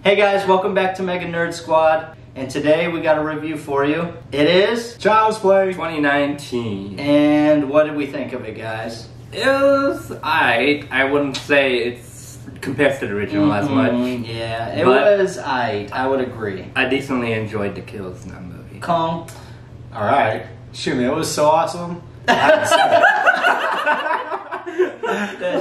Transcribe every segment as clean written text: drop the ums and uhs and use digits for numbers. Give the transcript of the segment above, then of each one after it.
Hey guys, welcome back to MegaNerd Squad, and today we got a review for you. It is Child's Play 2019. And what did we think of it, guys? It was aight. I wouldn't say it's compared to the original as much. Yeah, it was aight. I would agree. I decently enjoyed the kills in that movie. Kong. Alright. Shoot, man, it was so awesome. That's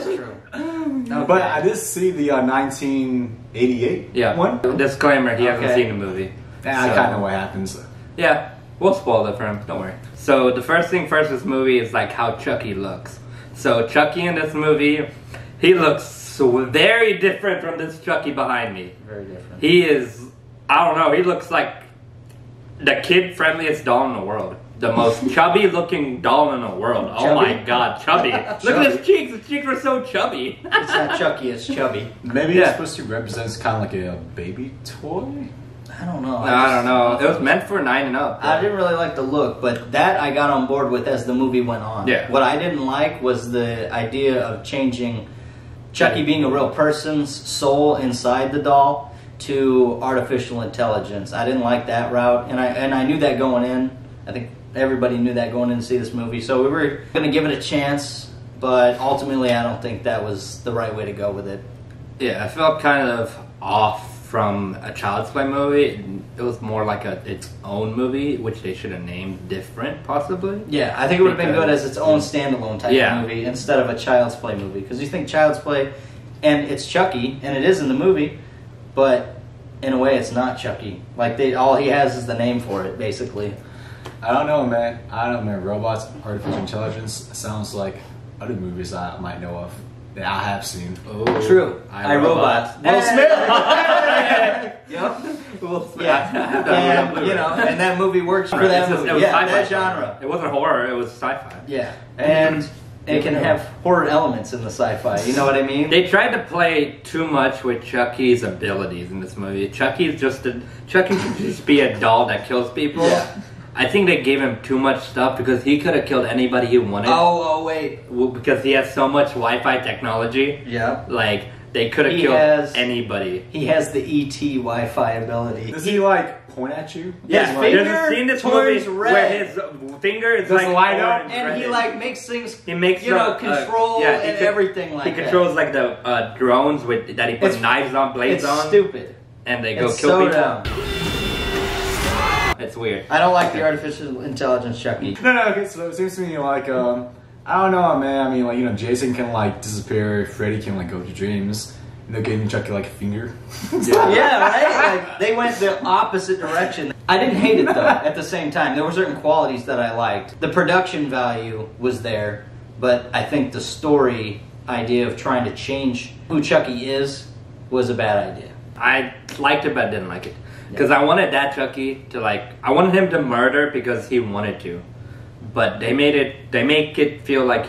true. Okay. But I did see the 1988 one. Disclaimer, he hasn't seen the movie. Yeah, I kind of know what happens. Yeah, we'll spoil it for him, don't worry. So the first thing first, this movie is like how Chucky looks. So Chucky in this movie, he looks so very different from this Chucky behind me. Very different. He is, I don't know, he looks like the kid-friendliest doll in the world. The most chubby-looking doll in the world. Oh my god, chubby. Look at his cheeks. His cheeks were so chubby. It's not Chucky, it's Chubby. Maybe it's supposed to represent kind of like a baby toy? I don't know. I don't know. It was meant for 9 and up. I didn't really like the look, but that I got on board with as the movie went on. Yeah. What I didn't like was the idea of changing Chucky being a real person's soul inside the doll to artificial intelligence. I didn't like that route, and I knew that going in. I think everybody knew that going in to see this movie, so we were going to give it a chance, but ultimately I don't think that was the right way to go with it. Yeah, I felt kind of off from a Child's Play movie. It was more like its own movie, which they should have named different, possibly. Yeah, I think it would have been good as its own standalone type of movie instead of a Child's Play movie, because you think Child's Play, and it's Chucky, and it is in the movie, but in a way it's not Chucky. Like, all he has is the name for it, basically. I don't know, man. I don't know, man. Robots, artificial intelligence sounds like other movies I might know of that I have seen. Oh, true. iRobot. Will Smith! Yep. Will Smith. Yeah. And, you know, and that movie works for that movie. Yeah, that genre. It wasn't horror, it was sci-fi. Yeah. And it can have horror elements in the sci-fi. You know what I mean? They tried to play too much with Chucky's abilities in this movie. Chucky should just be a doll that kills people. Yeah. I think they gave him too much stuff because he could have killed anybody he wanted. Oh, wait. Because he has so much Wi-Fi technology. Yeah. Like, they could have killed anybody. He has the E.T. Wi-Fi ability. Does he, like, point at you? Yeah, finger there's a scene in this turns movie red. where his finger is like light up, and he like makes things, he makes control and everything like that. He controls like the drones that he puts knives on, blades on. It's stupid. And they go it's kill so people. Dumb. It's weird. I don't like the artificial intelligence Chucky. No, okay, so it seems to me like, I don't know, man. I mean, like, you know, Jason can, like, disappear, Freddy can, like, go to dreams. And they're giving Chucky, like, a finger. Yeah, right? Like, they went the opposite direction. I didn't hate it, though, at the same time. There were certain qualities that I liked. The production value was there, but I think the story idea of trying to change who Chucky is was a bad idea. I liked it, but I didn't like it. Because I wanted that Chucky to, like, I wanted him to murder because he wanted to. But they make it feel like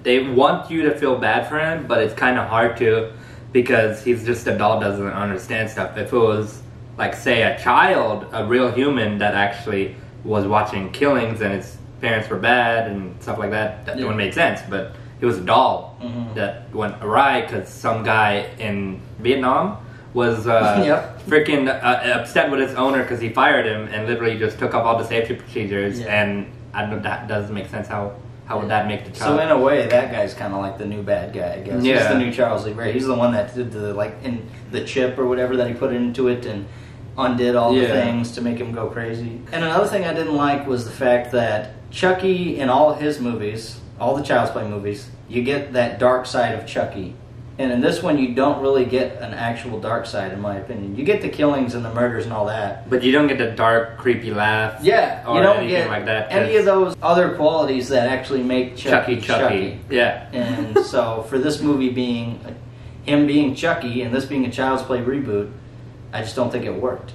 they want you to feel bad for him, but it's kind of hard to because he's just a doll, doesn't understand stuff. If it was, like, say, a child, a real human that actually was watching killings and his parents were bad and stuff like that, that wouldn't make sense. But he was a doll that went awry because some guy in Vietnam was freaking upset with his owner because he fired him and literally just took off all the safety procedures. And I don't know, that doesn't make sense. How would that make the child? So in a way, that guy's kind of like the new bad guy, I guess. Yeah. He's the new Charles Lee Ray. He's the one that did the chip or whatever that he put into it and undid all the things to make him go crazy. And another thing I didn't like was the fact that Chucky in all of his movies, all the Child's Play movies, you get that dark side of Chucky. And in this one, you don't really get an actual dark side, in my opinion. You get the killings and the murders and all that. But you don't get the dark, creepy laugh. Yeah, or you don't anything get like that, any of those other qualities that actually make Chucky. Yeah. And so for this movie being, him being Chucky and this being a Child's Play reboot, I just don't think it worked.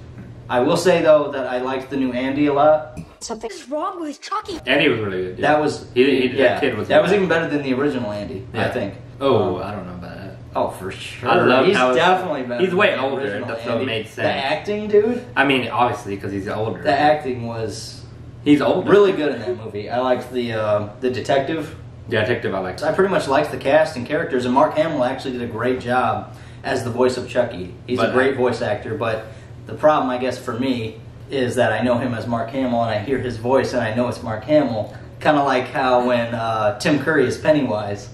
I will say, though, that I liked the new Andy a lot. Something's wrong with Chucky. Andy was really good. Yeah. That was... that kid was that good. was even better than the original Andy, I think. Oh, I don't know about that. Oh, for sure. I love he's definitely better. He's way than the older, original so Andy. it made sense. The acting, dude. I mean, obviously, because he's older. The acting was... He's older. Really good in that movie. I liked the detective. Yeah, detective I liked. I pretty much liked the cast and characters, and Mark Hamill actually did a great job as the voice of Chucky. He's a great voice actor, but the problem, I guess, for me is that I know him as Mark Hamill, and I hear his voice, and I know it's Mark Hamill. Kind of like how when Tim Curry is Pennywise.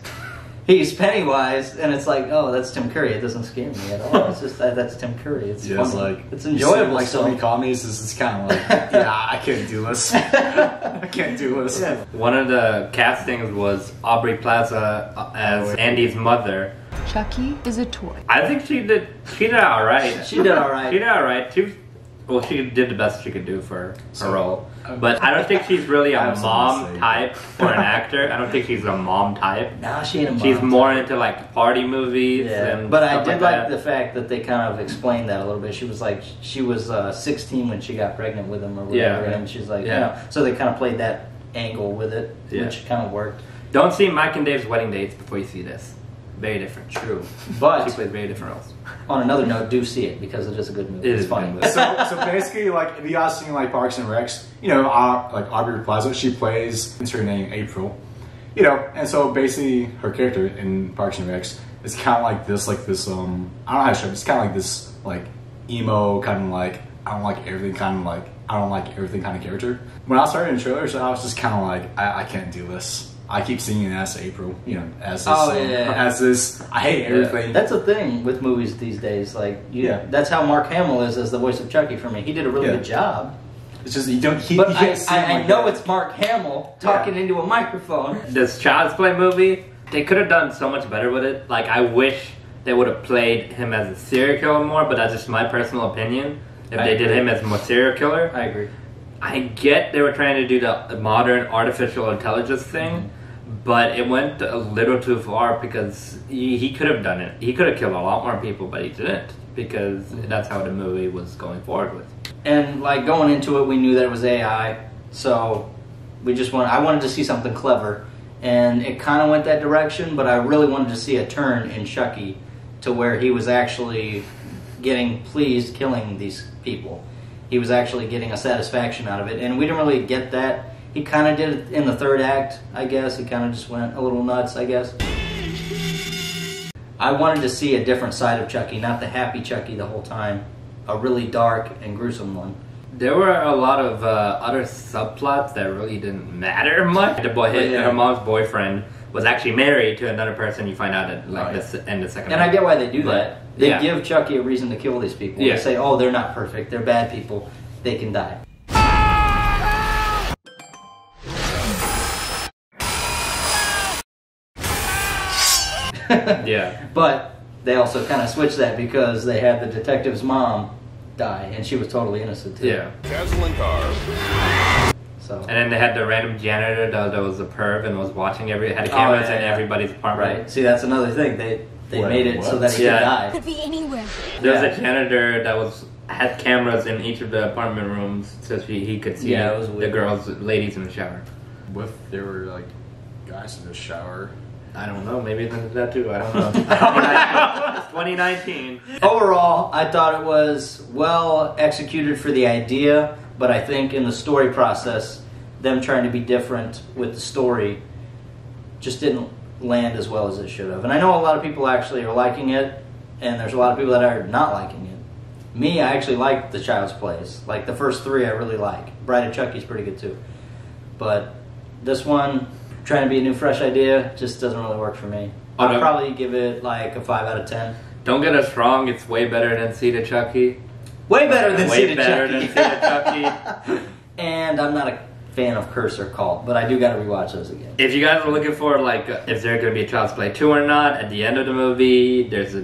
He's Pennywise, and it's like, oh, that's Tim Curry. It doesn't scare me at all. It's just that's Tim Curry. It's funny. It's like it's enjoyable. Like so many comedies, this is kind of like, yeah, I can't do this. I can't do this. Yeah. One of the castings was Aubrey Plaza as Andy's mother. Chucky is a toy. I think she did all right. She did all right. She did all right. She did the best she could do for her role. But I don't think she's really a mom type for an actor. I don't think she's a mom type. Nah, she ain't a mom. She's more into like party movies. Yeah. And but I did like that. the fact that they kind of explained that a little bit. She was 16 when she got pregnant with him or whatever, and she's like, you know. So they kind of played that angle with it, which kind of worked. Don't see Mike and Dave's wedding dates before you see this. Very different. True. But she plays very different roles. On another note, do see it because it is a good movie. It's funny. So basically, like, if you guys seen like Parks and Recs, you know, like Aubrey Plaza, she plays, it's her name, April. You know, and so basically her character in Parks and Recs is kind of like this, I don't know how to show it. It's kind of like this, like, emo, kind of like, I don't like everything kind of character. When I started in the trailer, so I was just kind of like, I can't do this. I keep singing as April, you know, as this, as this. I hate everything. That's a thing with movies these days. Like, that's how Mark Hamill is as the voice of Chucky for me. He did a really good job. It's just you don't. But I know it's Mark Hamill talking into a microphone. This Child's Play movie, they could have done so much better with it. Like, I wish they would have played him as a serial killer more. But that's just my personal opinion. If they did him as a serial killer, I agree. I get they were trying to do the modern artificial intelligence thing. But it went a little too far because he could have done it. He could have killed a lot more people, but he didn't because that's how the movie was going forward with. And like going into it, we knew that it was AI, so I wanted to see something clever, and it kind of went that direction. But I really wanted to see a turn in Chucky to where he was actually getting pleased killing these people. He was actually getting a satisfaction out of it, and we didn't really get that. He kind of did it in the third act, I guess. He kind of just went a little nuts, I guess. I wanted to see a different side of Chucky, not the happy Chucky the whole time. A really dark and gruesome one. There were a lot of other subplots that really didn't matter much. Her mom's boyfriend was actually married to another person. You find out at the end of the second. And I get why they do that. They give Chucky a reason to kill these people. They say, oh, they're not perfect. They're bad people. They can die. But they also kind of switched that because they had the detective's mom die, and she was totally innocent too. Canceling car. So. And then they had the random janitor that was a perv and was watching had cameras in everybody's apartment. Right. See, that's another thing. They made it so that he could die. Could be anywhere. There was a janitor that had cameras in each of the apartment rooms so he could see the ladies in the shower. What if there were like guys in the shower? I don't know. Maybe they did that too. I don't know. It's 2019. Overall, I thought it was well executed for the idea, but I think in the story process, them trying to be different with the story just didn't land as well as it should have. And I know a lot of people actually are liking it, and there's a lot of people that are not liking it. Me, I actually like the Child's Plays. Like the first three I really like. Bride of Chucky's pretty good too. But this one, trying to be a new fresh idea, just doesn't really work for me. I'd probably give it like a 5 out of 10. Don't get us wrong, it's way better than Seed of Chucky. Way better than Seed of Chucky. And I'm not a fan of Curse or Cult, but I do got to rewatch those again. If you guys are looking for like if there's going to be a Child's Play 2 or not, at the end of the movie, there's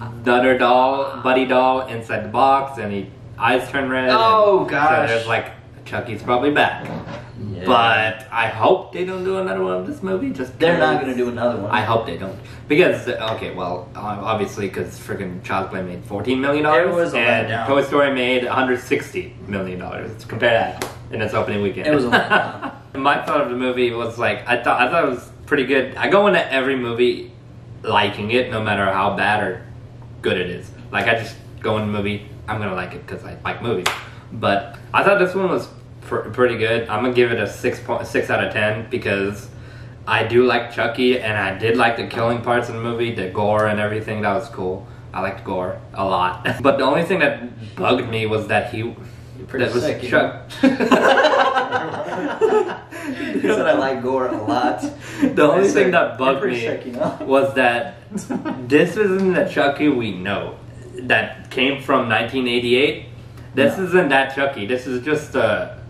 another doll, Buddy doll, inside the box, and his eyes turn red. Oh gosh! So there's like Chucky's probably back. Yeah. But I hope they don't do another one of this movie. They're not going to do another one. I hope they don't. Because, obviously, because freaking Child's Play made $14 million. It was and Toy Story made $160 million. Compare that in its opening weekend. It was a letdown. My thought of the movie was like, I thought it was pretty good. I go into every movie liking it, no matter how bad or good it is. Like, I just go in the movie, I'm going to like it because I like movies. But I thought this one was pretty good. I'm gonna give it a 6 out of 10 because I do like Chucky and I did like the killing parts of the movie, the gore and everything. That was cool. I liked Gore a lot. But the only thing that bugged me was that he... Pretty was sick, Chuck. He said I like Gore a lot. The only thing that bugged pretty me sick, you know? was that this isn't the Chucky we know that came from 1988. This isn't that Chucky. This is just a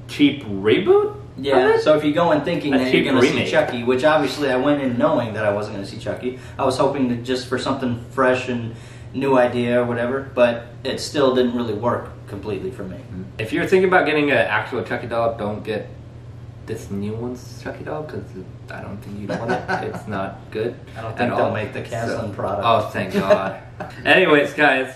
cheap reboot. Yeah, so if you go in thinking A that you're cheap going to see remake. Chucky, which obviously I went in knowing that I wasn't going to see Chucky. I was hoping to just for something fresh and new idea or whatever, but it still didn't really work completely for me. If you're thinking about getting an actual Chucky doll, don't get this new one's Chucky doll because I don't think you want it. It's not good. I don't think they'll make the Caslin product. Oh, thank God. Anyways, guys,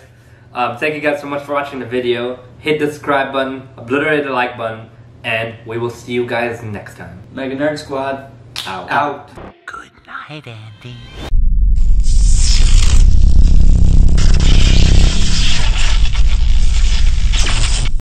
thank you guys so much for watching the video. Hit the subscribe button, obliterate the like button, and we will see you guys next time. Mega Nerd Squad, Out. out. Good night, Andy.